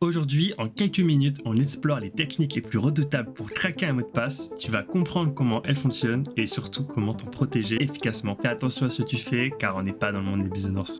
Aujourd'hui, en quelques minutes, on explore les techniques les plus redoutables pour craquer un mot de passe. Tu vas comprendre comment elles fonctionnent et surtout comment t'en protéger efficacement. Fais attention à ce que tu fais car on n'est pas dans le monde des bisounours.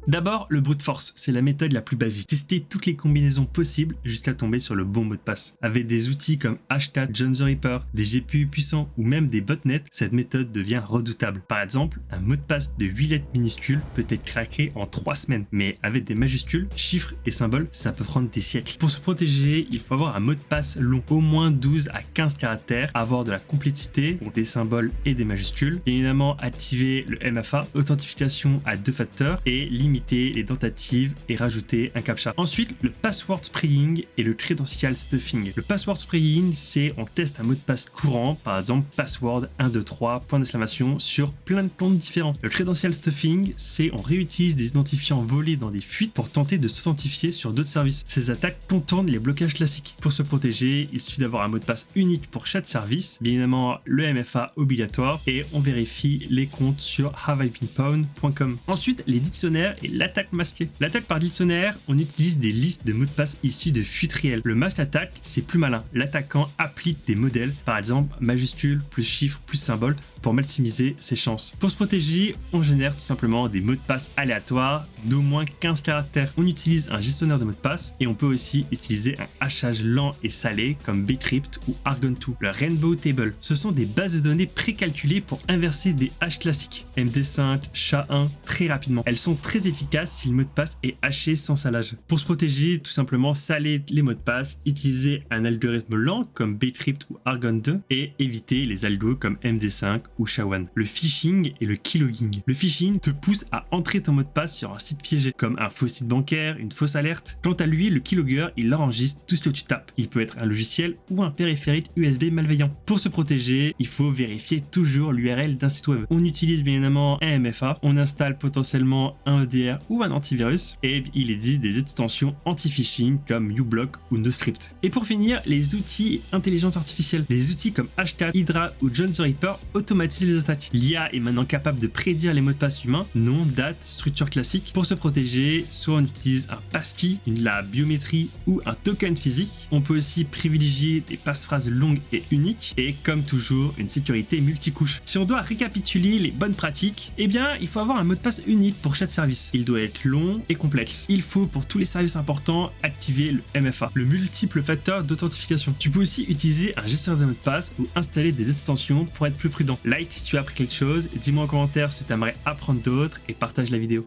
D'abord, le brute force, c'est la méthode la plus basique. Tester toutes les combinaisons possibles jusqu'à tomber sur le bon mot de passe. Avec des outils comme Hashcat, John the Ripper, des GPU puissants ou même des botnets, cette méthode devient redoutable. Par exemple, un mot de passe de 8 lettres minuscules peut être craqué en 3 semaines, mais avec des majuscules, chiffres et symboles, ça peut prendre des siècles. Pour se protéger, il faut avoir un mot de passe long, au moins 12 à 15 caractères, avoir de la complexité, donc des symboles et des majuscules, et évidemment activer le MFA, authentification à 2 facteurs, et limiter les tentatives et rajouter un captcha. Ensuite, le password spraying et le credential stuffing. Le password spraying, c'est on teste un mot de passe courant, par exemple password 123 point d'exclamation sur plein de comptes différents. Le credential stuffing, c'est on réutilise des identifiants volés dans des fuites pour tenter de s'authentifier sur d'autres services. Ces attaques contournent les blocages classiques. Pour se protéger, il suffit d'avoir un mot de passe unique pour chaque service, bien évidemment le MFA obligatoire, et on vérifie les comptes sur haveibeenpwned.com. Ensuite, les dictionnaires et l'attaque masquée. L'attaque par dictionnaire, on utilise des listes de mots de passe issus de fuites réelles. Le masque attaque, c'est plus malin. L'attaquant applique des modèles, par exemple majuscules plus chiffres plus symboles, pour maximiser ses chances. Pour se protéger, on génère tout simplement des mots de passe aléatoires d'au moins 15 caractères. On utilise un gestionnaire de mots de passe et on peut aussi utiliser un hachage lent et salé comme Bcrypt ou Argon2. Le Rainbow Table, ce sont des bases de données précalculées pour inverser des hashes classiques. MD5, SHA-1, très rapidement. Elles sont très efficaces si le mot de passe est haché sans salage. Pour se protéger, tout simplement saler les mots de passe, utiliser un algorithme lent comme Bcrypt ou Argon2 et éviter les algos comme MD5 ou SHA-1. Le phishing et le keylogging. Le phishing te pousse à entrer ton mot de passe sur un site piégé, comme un faux site bancaire, une fausse alerte. Quant à lui, le keylogger, il enregistre tout ce que tu tapes. Il peut être un logiciel ou un périphérique USB malveillant. Pour se protéger, il faut vérifier toujours l'URL d'un site web. On utilise bien évidemment un MFA, on installe potentiellement un EDR ou un antivirus, et il existe des extensions anti-phishing comme uBlock ou NoScript. Et pour finir, les outils et intelligence artificielle. Les outils comme Hashcat, Hydra ou John the Ripper automatisent les attaques. L'IA est maintenant capable de prédire les mots de passe humains, nom, date, structure classique. Pour se protéger, soit on utilise un passkey, la biométrie ou un token physique. On peut aussi privilégier des passe-phrases longues et uniques et comme toujours une sécurité multicouche. Si on doit récapituler les bonnes pratiques, eh bien il faut avoir un mot de passe unique pour chaque service. Il doit être long et complexe. Il faut pour tous les services importants activer le MFA, le multiple facteur d'authentification. Tu peux aussi utiliser un gestionnaire de mots de passe ou installer des extensions pour être plus prudent. Like si tu as appris quelque chose, dis-moi en commentaire si tu aimerais apprendre d'autres et partage la vidéo.